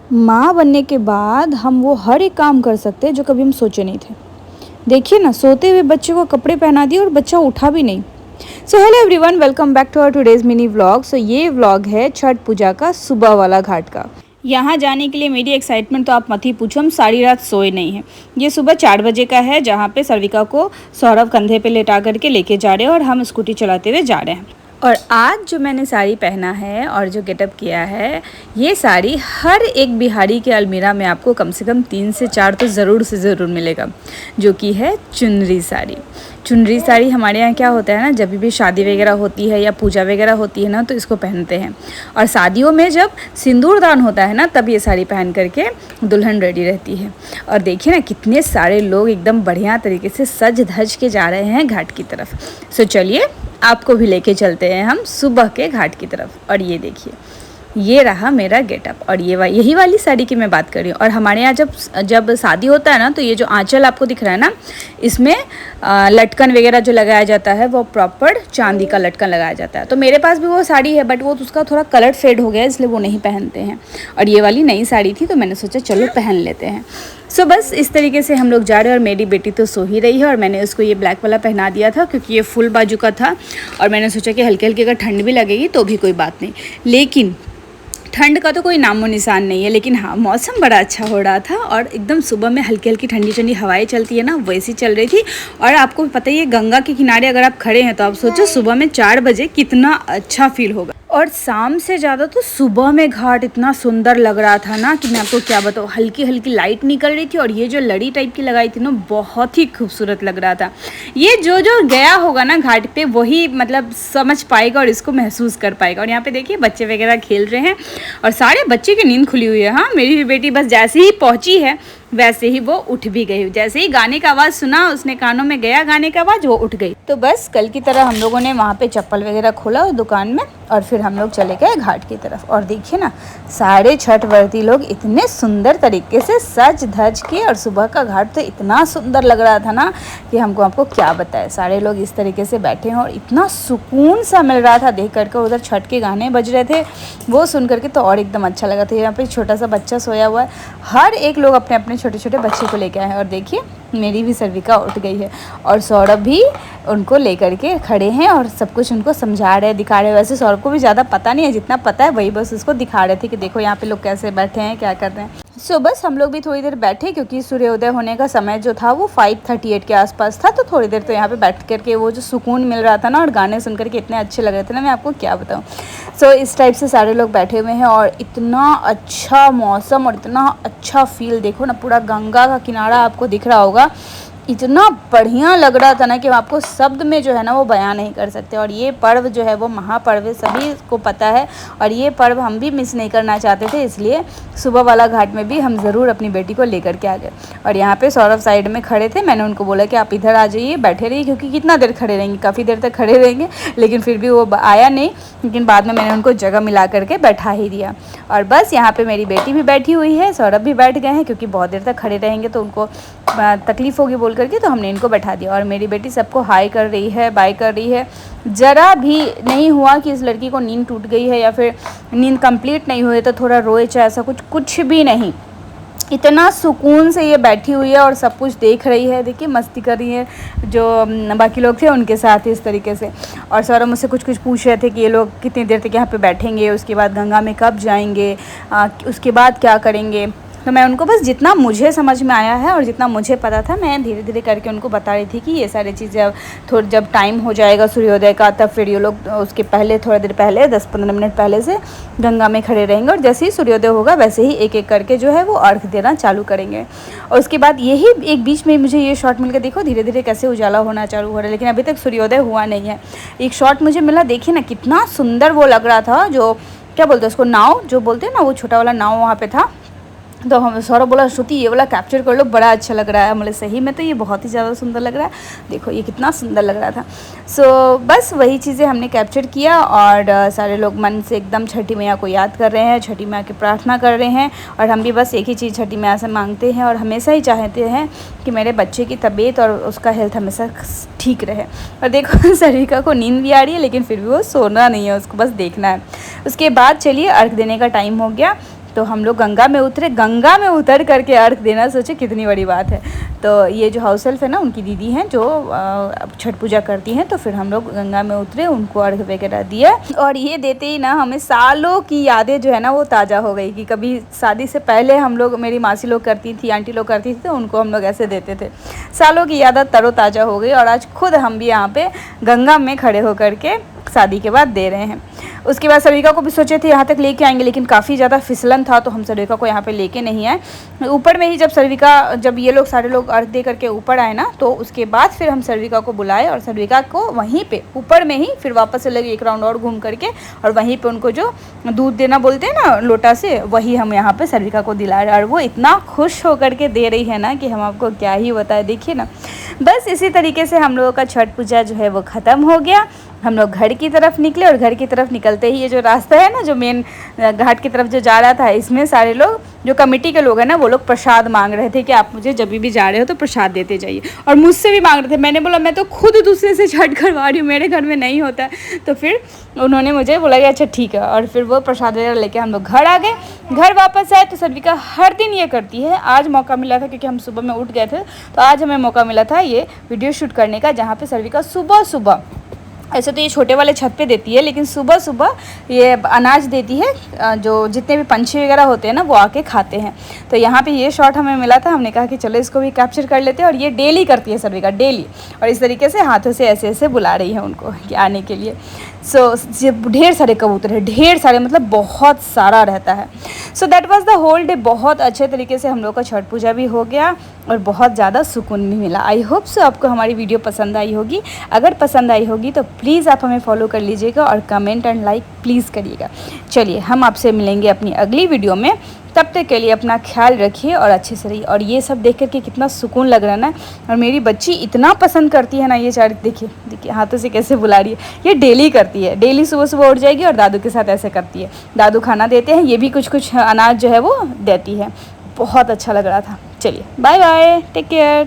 माँ बनने के बाद हम वो हर एक काम कर सकते हैं जो कभी हम सोचे नहीं थे। देखिए ना, सोते हुए बच्चे को कपड़े पहना दिए और बच्चा उठा भी नहीं। So hello everyone, welcome back to our today's mini vlog. So ये व्लॉग है छठ पूजा का, सुबह वाला घाट का। यहाँ जाने के लिए मेरी एक्साइटमेंट तो आप मत ही पूछो, हम सारी रात सोए नहीं हैं। ये सुबह 4 बजे का है, जहाँ पे सर्विका को सौरभ कंधे पे लेटा करके लेके जा रहे हैं और हम स्कूटी चलाते हुए जा रहे हैं। और आज जो मैंने साड़ी पहना है और जो गेटअप किया है, ये साड़ी हर एक बिहारी के अलमीरा में आपको कम से कम 3 से 4 तो ज़रूर से ज़रूर मिलेगा, जो कि है चुनरी साड़ी। चुनरी साड़ी हमारे यहाँ क्या होता है ना, जब भी शादी वगैरह होती है या पूजा वगैरह होती है ना, तो इसको पहनते हैं। और शादियों में जब सिंदूर दान होता है ना, तब ये साड़ी पहन करके दुल्हन रेडी रहती है। और देखिए ना, कितने सारे लोग एकदम बढ़िया तरीके से सज धज के जा रहे हैं घाट की तरफ। सो चलिए, आपको भी लेके चलते हैं हम सुबह के घाट की तरफ। और ये देखिए, ये रहा मेरा गेटअप। और यही वाली साड़ी की मैं बात कर रही हूँ। और हमारे यहाँ जब शादी होता है ना, तो ये जो आंचल आपको दिख रहा है ना, इसमें लटकन वगैरह जो लगाया जाता है वो प्रॉपर चांदी का लटकन लगाया जाता है। तो मेरे पास भी वो साड़ी है, बट वो उसका थोड़ा कलर फेड हो गया, इसलिए वो नहीं पहनते हैं। और ये वाली नई साड़ी थी, तो मैंने सोचा चलो पहन लेते हैं। सो बस इस तरीके से हम लोग जा रहे हैं। और मेरी बेटी तो सो ही रही है, और मैंने उसको ये ब्लैक वाला पहना दिया था क्योंकि ये फुल बाजू का था। और मैंने सोचा कि हल्की हल्की अगर ठंड भी लगेगी तो भी कोई बात नहीं। लेकिन ठंड का तो कोई नामो निशान नहीं है। लेकिन हाँ, मौसम बड़ा अच्छा हो रहा था और एकदम सुबह में हल्की हल्की ठंडी ठंडी हवाएं चलती है ना, वैसी चल रही थी। और आपको पता ही है, गंगा के किनारे अगर आप खड़े हैं तो आप सोचो सुबह में 4 बजे कितना अच्छा फील होगा। और शाम से ज़्यादा तो सुबह में घाट इतना सुंदर लग रहा था ना कि मैं आपको क्या बताऊँ। हल्की हल्की लाइट निकल रही थी और ये जो लड़ी टाइप की लगाई थी ना, बहुत ही खूबसूरत लग रहा था। ये जो जो गया होगा ना घाट पे, वही मतलब समझ पाएगा और इसको महसूस कर पाएगा। और यहाँ पे देखिए, बच्चे वगैरह खेल रहे हैं और सारे बच्चे की नींद खुली हुई है। हाँ, मेरी भी बेटी बस जैसे ही पहुँची है वैसे ही वो उठ भी गई। जैसे ही गाने का आवाज़ सुना, उसने कानों में गया गाने का आवाज़, वो उठ गई। तो बस कल की तरह हम लोगों ने वहाँ पे चप्पल वगैरह खोला उस दुकान में, और फिर हम लोग चले गए घाट की तरफ। और देखिए ना, सारे छठ व्रती लोग इतने सुंदर तरीके से सज धज के, और सुबह का घाट तो इतना सुंदर लग रहा था ना कि हमको आपको क्या बताएं। सारे लोग इस तरीके से बैठे हैं और इतना सुकून सा मिल रहा था देख करके। उधर छठ के गाने बज रहे थे, वो सुन करके तो और एकदम अच्छा लगा था। यहाँ पे छोटा सा बच्चा सोया हुआ है। हर एक लोग अपने अपने छोटे छोटे बच्चे को लेके आए हैं। और देखिए, मेरी भी सर्विका उठ गई है और सौरभ भी उनको लेकर के खड़े हैं और सब कुछ उनको समझा रहे हैं, दिखा रहे हैं। वैसे सौरभ को भी ज़्यादा पता नहीं है, जितना पता है वही बस उसको दिखा रहे थे कि देखो यहाँ पे लोग कैसे बैठे हैं, क्या कर रहे हैं। सो बस हम लोग भी थोड़ी देर बैठे, क्योंकि सूर्योदय होने का समय जो था वो 5:38 के आसपास था। तो थोड़ी देर तो यहाँ पे बैठ करके वो जो सुकून मिल रहा था ना, और गाने सुन करके इतने अच्छे लग रहे थे ना, मैं आपको क्या बताऊँ। सो इस टाइप से सारे लोग बैठे हुए हैं और इतना अच्छा मौसम और इतना अच्छा फील, देखो ना, पूरा गंगा का किनारा आपको दिख रहा होगा। इतना बढ़िया लग रहा था ना कि आपको शब्द में जो है ना वो बयां नहीं कर सकते। और ये पर्व जो है वो महापर्व है, सभी को पता है। और ये पर्व हम भी मिस नहीं करना चाहते थे, इसलिए सुबह वाला घाट में भी हम ज़रूर अपनी बेटी को लेकर के आ गए। और यहाँ पे सौरभ साइड में खड़े थे, मैंने उनको बोला कि आप इधर आ जाइए, बैठे रहिए, क्योंकि कितना देर खड़े रहेंगे, काफ़ी देर तक खड़े रहेंगे। लेकिन फिर भी वो आया नहीं, लेकिन बाद में मैंने उनको जगह मिला करके बैठा ही दिया। और बस यहाँ पर मेरी बेटी भी बैठी हुई है, सौरभ भी बैठ गए हैं, क्योंकि बहुत देर तक खड़े रहेंगे तो उनको तकलीफ़ होगी बोल करके, तो हमने इनको बैठा दिया। और मेरी बेटी सबको हाई कर रही है, बाय कर रही है। ज़रा भी नहीं हुआ कि इस लड़की को नींद टूट गई है या फिर नींद कंप्लीट नहीं हुई तो थोड़ा रोए, चाहे ऐसा कुछ भी नहीं। इतना सुकून से ये बैठी हुई है और सब कुछ देख रही है। देखिए, मस्ती कर रही है जो बाकी लोग थे उनके साथ इस तरीके से। और सौरभ मुझसे कुछ पूछ रहे थे कि ये लोग कितनी देर तक यहाँ पे बैठेंगे, उसके बाद गंगा में कब जाएंगे, उसके बाद क्या करेंगे। तो मैं उनको बस जितना मुझे समझ में आया है और जितना मुझे पता था, मैं धीरे धीरे करके उनको बता रही थी कि ये सारी चीज़ें जब टाइम हो जाएगा सूर्योदय का, तब फिर ये लोग उसके पहले, थोड़ा देर पहले, 10-15 मिनट पहले से गंगा में खड़े रहेंगे। और जैसे ही सूर्योदय होगा वैसे ही एक एक करके जो है वो अर्घ देना चालू करेंगे। और उसके बाद यही एक बीच में मुझे ये शॉट मिल के, देखो धीरे धीरे कैसे उजाला होना चालू हो रहा है, लेकिन अभी तक सूर्योदय हुआ नहीं है। एक शॉट मुझे मिला, देखिए ना कितना सुंदर वो लग रहा था, जो क्या बोलते हैं उसको, नाव जो बोलते हैं ना, वो छोटा वाला नाव वहाँ पे था। तो हम सौरभ बोला, श्रुति ये वाला कैप्चर कर लो, बड़ा अच्छा लग रहा है। मतलब सही में तो ये बहुत ही ज़्यादा सुंदर लग रहा है, देखो ये कितना सुंदर लग रहा था। सो बस वही चीज़ें हमने कैप्चर किया। और सारे लोग मन से एकदम छठी मैया को याद कर रहे हैं, छठी मैया की प्रार्थना कर रहे हैं। और हम भी बस एक ही चीज़ छठी मैया से मांगते हैं और हमेशा ही चाहते हैं कि मेरे बच्चे की तबीयत और उसका हेल्थ हमेशा ठीक रहे। और देखो सरिका को नींद भी आ रही है, लेकिन फिर भी वो सोना नहीं है, उसको बस देखना है। उसके बाद चलिए अर्घ देने का टाइम हो गया। तो हम लोग गंगा में उतरे। गंगा में उतर करके अर्घ देना, सोचे कितनी बड़ी बात है। तो ये जो हाउस हेल्प है ना, उनकी दीदी हैं जो छठ पूजा करती हैं। तो फिर हम लोग गंगा में उतरे, उनको अर्घ वगैरह दिया। और ये देते ही ना हमें सालों की यादें जो है ना वो ताज़ा हो गई कि कभी शादी से पहले हम लोग, मेरी मासी लोग करती थी, आंटी लोग करती थी, तो उनको हम लोग ऐसे देते थे। सालों की यादें तरोताज़ा हो गई और आज खुद हम भी यहाँ पे गंगा में खड़े होकर के शादी के बाद दे रहे हैं। उसके बाद सरिका को भी सोचे थे यहाँ तक लेके आएंगे, लेकिन काफ़ी ज़्यादा फिसलन था तो हम सरिका को यहाँ पे लेके नहीं आए। ऊपर में ही जब ये लोग सारे लोग अर्घ दे करके ऊपर आए ना, तो उसके बाद फिर हम सरिका को बुलाए और सरिका को वहीं पे ऊपर में ही फिर वापस से लगे एक राउंड और घूम करके, और वहीं पे उनको जो दूध देना बोलते हैं ना लोटा से, वही हम यहाँ पे सरिका को दिला रहे। और वो इतना खुश होकर के दे रही है ना कि हम आपको क्या ही बताएं। देखिए ना, बस इसी तरीके से हम लोगों का छठ पूजा जो है वो ख़त्म हो गया। हम लोग घर की तरफ निकले और घर की तरफ निकलते ही ये जो रास्ता है ना, जो मेन घाट की तरफ जो जा रहा था, इसमें सारे लोग जो कमेटी के लोग हैं ना, वो लोग प्रसाद मांग रहे थे कि आप मुझे जब भी जा रहे हो तो प्रसाद देते जाइए। और मुझसे भी मांग रहे थे। मैंने बोला मैं तो खुद दूसरे से छठ करवा रही हूँ, मेरे घर में नहीं होता। तो फिर उन्होंने मुझे बोला कि अच्छा ठीक है। और फिर वो प्रसाद वगैरह लेके हम लोग घर आ गए। घर वापस आए तो सरिका हर दिन ये करती है। आज मौका मिला था क्योंकि हम सुबह में उठ गए थे, तो आज हमें मौका मिला था ये वीडियो शूट करने का, जहाँ पे सरिका सुबह सुबह, ऐसे तो ये छोटे वाले छत पे देती है, लेकिन सुबह सुबह ये अनाज देती है, जो जितने भी पंछी वगैरह होते हैं ना वो आके खाते हैं। तो यहाँ पे ये शॉट हमें मिला था, हमने कहा कि चलो इसको भी कैप्चर कर लेते हैं। और ये डेली करती है सरिका, डेली। और इस तरीके से हाथों से ऐसे ऐसे बुला रही है उनको कि आने के लिए। ढेर सारे कबूतर है, ढेर सारे, मतलब बहुत सारा रहता है। So that was the whole day. बहुत अच्छे तरीके से हम लोग का छठ पूजा भी हो गया और बहुत ज़्यादा सुकून भी मिला। आई होप सो आपको हमारी वीडियो पसंद आई होगी। अगर पसंद आई होगी तो प्लीज़ आप हमें फॉलो कर लीजिएगा और कमेंट एंड लाइक प्लीज़ करिएगा। चलिए, हम आपसे मिलेंगे अपनी अगली वीडियो में। तब तक के लिए अपना ख्याल रखिए और अच्छे से रहिए। और ये सब देख करके कितना सुकून लग रहा है ना। और मेरी बच्ची इतना पसंद करती है ना ये चाट। देखिए देखिए हाथों से कैसे बुला रही है। ये डेली करती है, डेली सुबह सुबह उठ जाएगी और दादू के साथ ऐसे करती है। दादू खाना देते हैं, ये भी कुछ कुछ अनाज जो है वो देती है। बहुत अच्छा लग रहा था। चलिए, बाय बाय, टेक केयर।